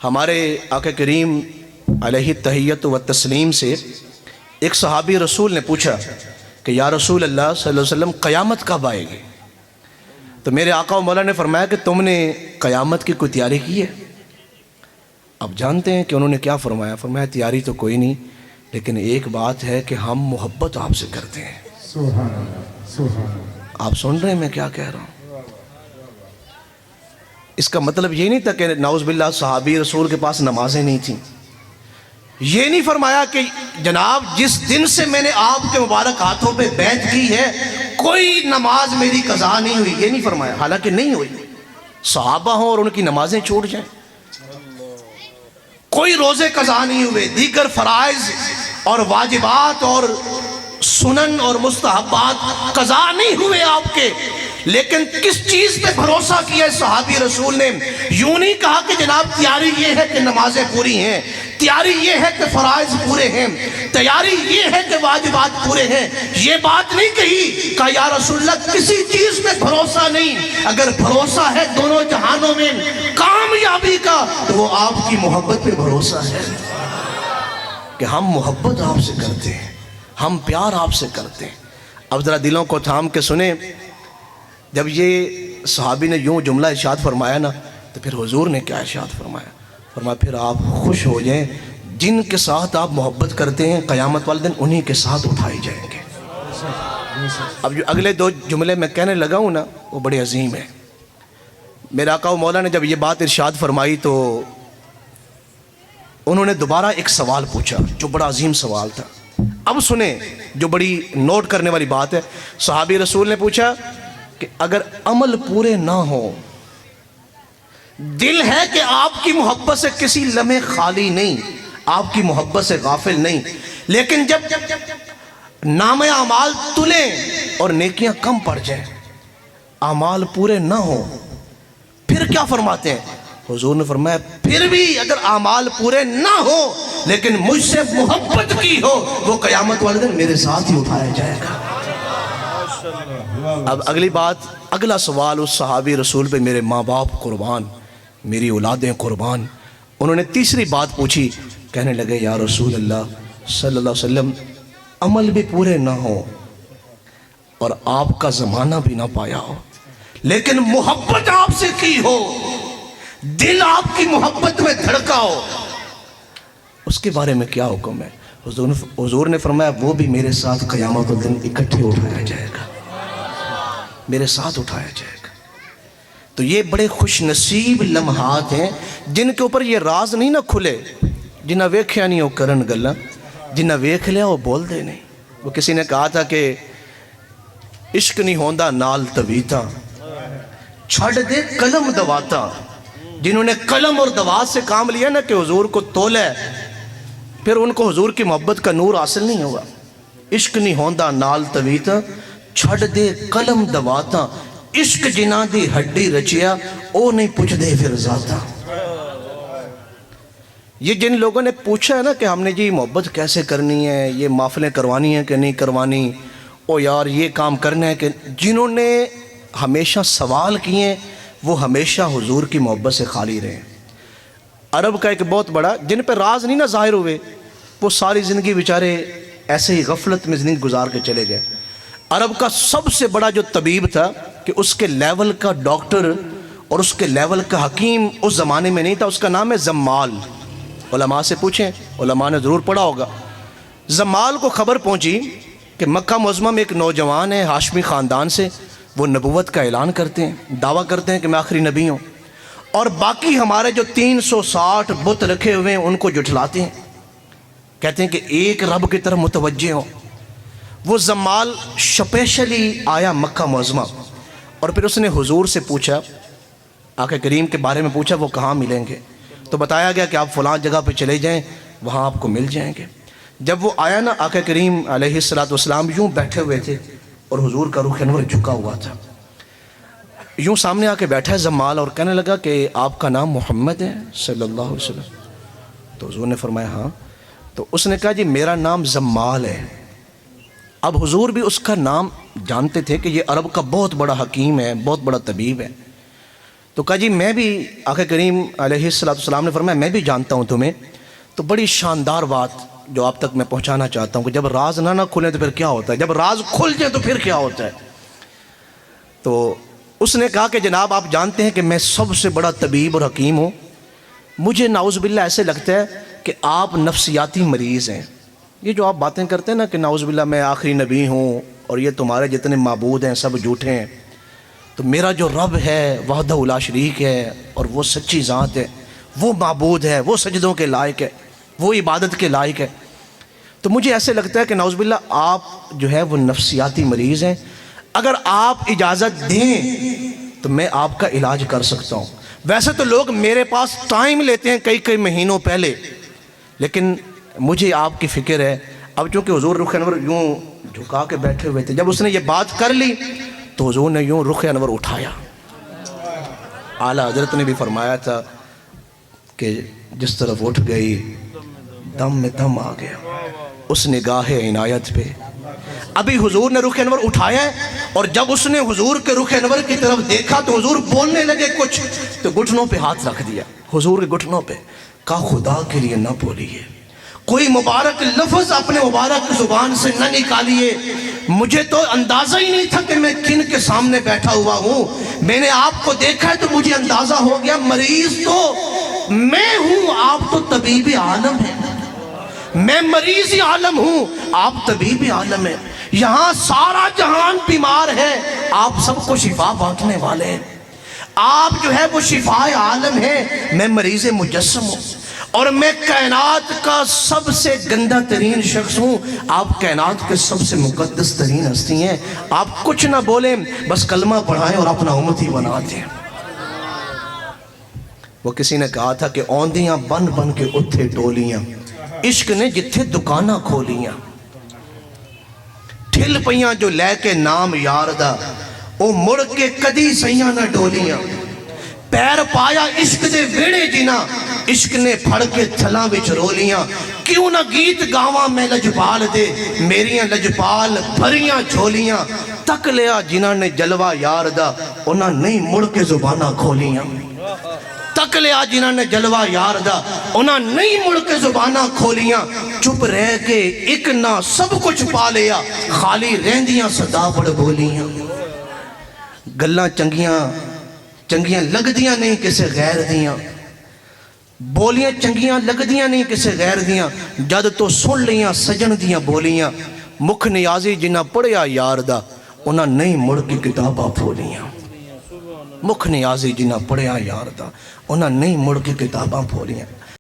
ہمارے آقا کریم علیہ تحیت و تسلیم سے ایک صحابی رسول نے پوچھا کہ یا رسول اللہ صلی اللہ علیہ وسلم قیامت کب آئے گی؟ تو میرے آقا و مولا نے فرمایا کہ تم نے قیامت کی کوئی تیاری کی ہے؟ اب جانتے ہیں کہ انہوں نے کیا فرمایا؟ فرمایا تیاری تو کوئی نہیں، لیکن ایک بات ہے کہ ہم محبت آپ سے کرتے ہیں۔ سبحان اللہ، سبحان اللہ۔ آپ سن رہے ہیں میں کیا کہہ رہا ہوں؟ اس کا مطلب یہ نہیں تھا کہ نعوذ باللہ صحابی رسول کے پاس نمازیں نہیں تھیں۔ یہ نہیں فرمایا کہ جناب جس دن سے میں نے آپ کے مبارک ہاتھوں پہ بیعت کی ہے کوئی نماز میری قضا نہیں ہوئی، یہ نہیں فرمایا، حالانکہ نہیں ہوئی۔ صحابہ ہوں اور ان کی نمازیں چھوٹ جائیں، کوئی روزے قضا نہیں ہوئے، دیگر فرائض اور واجبات اور سنن اور مستحبات قضا نہیں ہوئے آپ کے، لیکن کس چیز پہ بھروسہ کیا صحابی رسول نے؟ یوں نہیں کہا کہ جناب تیاری یہ ہے کہ نمازیں پوری ہیں، تیاری یہ ہے کہ فرائض پورے ہیں، تیاری یہ ہے کہ واجبات پورے ہیں، یہ بات نہیں کہی۔ کہا یا رسول اللہ کسی چیز پہ بھروسہ نہیں، اگر بھروسہ ہے دونوں جہانوں میں کامیابی کا تو وہ آپ کی محبت پہ بھروسہ ہے کہ ہم محبت آپ سے کرتے ہیں، ہم پیار آپ سے کرتے ہیں۔ اب ذرا دلوں کو تھام کے سنیں، جب یہ صحابی نے یوں جملہ ارشاد فرمایا نا تو پھر حضور نے کیا ارشاد فرمایا؟ فرمایا پھر آپ خوش ہو جائیں، جن کے ساتھ آپ محبت کرتے ہیں قیامت والے دن انہی کے ساتھ اٹھائی جائیں گے۔ اب جو اگلے دو جملے میں کہنے لگا ہوں نا وہ بڑے عظیم ہیں۔ میرے آقا و مولا نے جب یہ بات ارشاد فرمائی تو انہوں نے دوبارہ ایک سوال پوچھا جو بڑا عظیم سوال تھا۔ اب سنیں جو بڑی نوٹ کرنے والی بات ہے۔ صحابی رسول نے پوچھا کہ اگر عمل پورے نہ ہو، دل ہے کہ آپ کی محبت سے کسی لمحے خالی نہیں، آپ کی محبت سے غافل نہیں، لیکن جب نام اعمال تلیں اور نیکیاں کم پڑ جائیں، اعمال پورے نہ ہوں، پھر کیا فرماتے ہیں؟ حضور نے فرمایا پھر بھی اگر اعمال پورے نہ ہو لیکن مجھ سے محبت کی ہو وہ قیامت والے دن میرے ساتھ ہی اٹھایا جائے گا۔ اب اگلی بات، اگلا سوال اس صحابی رسول پہ میرے ماں باپ قربان، میری اولادیں قربان، انہوں نے تیسری بات پوچھی، کہنے لگے یا رسول اللہ صلی اللہ علیہ وسلم عمل بھی پورے نہ ہو اور آپ کا زمانہ بھی نہ پایا ہو لیکن محبت آپ سے کی ہو، دل آپ کی محبت میں دھڑکا ہو، اس کے بارے میں کیا حکم ہے؟ حضور نے فرمایا وہ بھی میرے ساتھ قیامت الدن اکٹھے اٹھایا جائے گا، میرے ساتھ اٹھایا جائے گا۔ تو یہ بڑے خوش نصیب لمحات ہیں جن کے اوپر یہ راز نہیں نہ کھلے، جنہ ویکھیا نہیں وہ کرن گلاں، جنہ ویکھ لیا وہ بول دے نہیں۔ وہ کسی نے کہا تھا کہ عشق نہیں ہوندا نال تویتا، چھڑ دے قلم دواتا۔ جنہوں نے قلم اور دوات سے کام لیا نا کہ حضور کو تولے، پھر ان کو حضور کی محبت کا نور حاصل نہیں ہوگا۔ عشق نہیں ہوندا نال تویتا، چھڑ دے قلم دواتا، عشق جنہ دی ہڈی رچیا او نہیں پوچھ دے پھر ذاتا۔ یہ جن لوگوں نے پوچھا ہے نا کہ ہم نے جی محبت کیسے کرنی ہے، یہ محفلیں کروانی ہیں کہ نہیں کروانی، او یار یہ کام کرنا ہے کہ، جنہوں نے ہمیشہ سوال کیے وہ ہمیشہ حضور کی محبت سے خالی رہے۔ عرب کا ایک بہت بڑا، جن پہ راز نہیں نہ ظاہر ہوئے، وہ ساری زندگی بیچارے ایسے ہی غفلت میں زندگی گزار کے چلے گئے۔ عرب کا سب سے بڑا جو طبیب تھا کہ اس کے لیول کا ڈاکٹر اور اس کے لیول کا حکیم اس زمانے میں نہیں تھا، اس کا نام ہے زمال۔ علماء سے پوچھیں، علماء نے ضرور پڑھا ہوگا۔ زمال کو خبر پہنچی کہ مکہ معظمہ میں ایک نوجوان ہے ہاشمی خاندان سے، وہ نبوت کا اعلان کرتے ہیں، دعویٰ کرتے ہیں کہ میں آخری نبی ہوں، اور باقی ہمارے جو 360 بت رکھے ہوئے ہیں ان کو جھٹلاتے ہیں، کہتے ہیں کہ ایک رب کی طرف متوجہ ہوں۔ وہ زمال اسپیشلی آیا مکہ معظمہ اور پھر اس نے حضور سے پوچھا، آقا کریم کے بارے میں پوچھا وہ کہاں ملیں گے، تو بتایا گیا کہ آپ فلاں جگہ پہ چلے جائیں وہاں آپ کو مل جائیں گے۔ جب وہ آیا نا آقا کریم علیہ السلام یوں بیٹھے ہوئے تھے اور حضور کا رخ انور جھکا ہوا تھا، یوں سامنے آ کے بیٹھا ہے زمال اور کہنے لگا کہ آپ کا نام محمد ہے صلی اللہ علیہ وسلم؟ تو حضور نے فرمایا ہاں۔ تو اس نے کہا جی میرا نام زمال ہے۔ اب حضور بھی اس کا نام جانتے تھے کہ یہ عرب کا بہت بڑا حکیم ہے، بہت بڑا طبیب ہے۔ تو کہا جی میں بھی، آقا کریم علیہ السلام نے فرمایا میں بھی جانتا ہوں تمہیں. تو بڑی شاندار بات جو آپ تک میں پہنچانا چاہتا ہوں کہ جب راز نہ کھلیں تو پھر کیا ہوتا ہے، جب راز کھل جائیں تو پھر کیا ہوتا ہے. تو اس نے کہا کہ جناب آپ جانتے ہیں کہ میں سب سے بڑا طبیب اور حکیم ہوں. مجھے نعوذ باللہ ایسے لگتا ہے کہ آپ نفسیاتی مریض ہیں. یہ جو آپ باتیں کرتے ہیں نا کہ نعوذ باللہ میں آخری نبی ہوں اور یہ تمہارے جتنے معبود ہیں سب جھوٹے ہیں، تو میرا جو رب ہے وحدہ لا شریک ہے اور وہ سچی ذات ہے، وہ معبود ہے، وہ سجدوں کے لائق ہے، وہ عبادت کے لائق ہے. تو مجھے ایسے لگتا ہے کہ نعوذ باللہ آپ جو ہے وہ نفسیاتی مریض ہیں. اگر آپ اجازت دیں تو میں آپ کا علاج کر سکتا ہوں. ویسے تو لوگ میرے پاس ٹائم لیتے ہیں کئی مہینوں پہلے، لیکن مجھے آپ کی فکر ہے. اب چونکہ حضور رخ انور یوں جھکا کے بیٹھے ہوئے تھے، جب اس نے یہ بات کر لی تو حضور نے یوں رخ انور اٹھایا. اعلیٰ حضرت نے بھی فرمایا تھا کہ جس طرف اٹھ گئی دم میں دم آ گیا اس نگاہ عنایت پہ. ابھی حضور نے رخ انور اٹھایا ہے اور جب اس نے حضور کے رخ انور کی طرف دیکھا تو حضور بولنے لگے کچھ، تو گھٹنوں پہ ہاتھ رکھ دیا حضور کے گھٹنوں پہ. کہا خدا کے لیے نہ بولیے، کوئی مبارک لفظ اپنے مبارک زبان سے نہ نکالیے. مجھے تو اندازہ ہی نہیں تھا کہ میں کن کے سامنے بیٹھا ہوا ہوں. میں نے آپ کو دیکھا ہے تو مجھے اندازہ ہو گیا مریض تو میں ہوں، آپ تو طبیب عالم ہیں. میں مریض عالم ہوں، آپ طبیب عالم ہیں. یہاں سارا جہان بیمار ہے، آپ سب کو شفا بانٹنے والے ہیں. آپ جو ہے وہ شفا عالم ہے، میں مریض مجسم ہوں اور میں کائنات کا سب سے گندہ ترین شخص ہوں، آپ کائنات کے سب سے مقدس ترین ہستی ہیں. آپ کچھ نہ بولیں، بس کلمہ پڑھائیں اور اپنا امتی بنا دیں. وہ کسی نے کہا تھا کہ اوندیاں بن بن کے اتھے ٹولیاں، عشق نے جتھے دکاناں کھولیاں. ٹھل پئیاں جو لے کے نام یار دا، او مڑ کے کدی سیاں نہ ڈولیاں. پیر پایا عشق دے ویڑے جنا، عشق نے پھڑ کے تھلاں وچ رولیاں. کیوں نہ گیت گاواں میں لجپال دے، میریاں لجپال بھریاں جھولیاں. تک لیا جنہاں نے جلوہ یار دا، انہاں نہیں مڑ کے زباناں کھولیاں. تک لیا جنہاں نے جلوہ یار دا، انہاں نہیں مڑ کے زباناں کھولیاں. چپ رہ کے ایک نہ سب کچھ پا لیا، خالی رہندیاں صدا بڑھ بولیاں. گلاں چنگیاں لگدیاں نہیں کسے غیر دیاں، بولیاں چنگیاں لگدیاں نہیں کسے غیر دیاں. جد تو سن لیاں سجن دیاں بولیاں، مکھ نیازی جنہاں پڑھیا یار دا، انہاں نہیں مڑ کے کتاباں پھولیاں. مکھ نیازی جنہاں پڑھیا یار دا، انہاں نہیں مڑ کے کتاباں پھولیاں.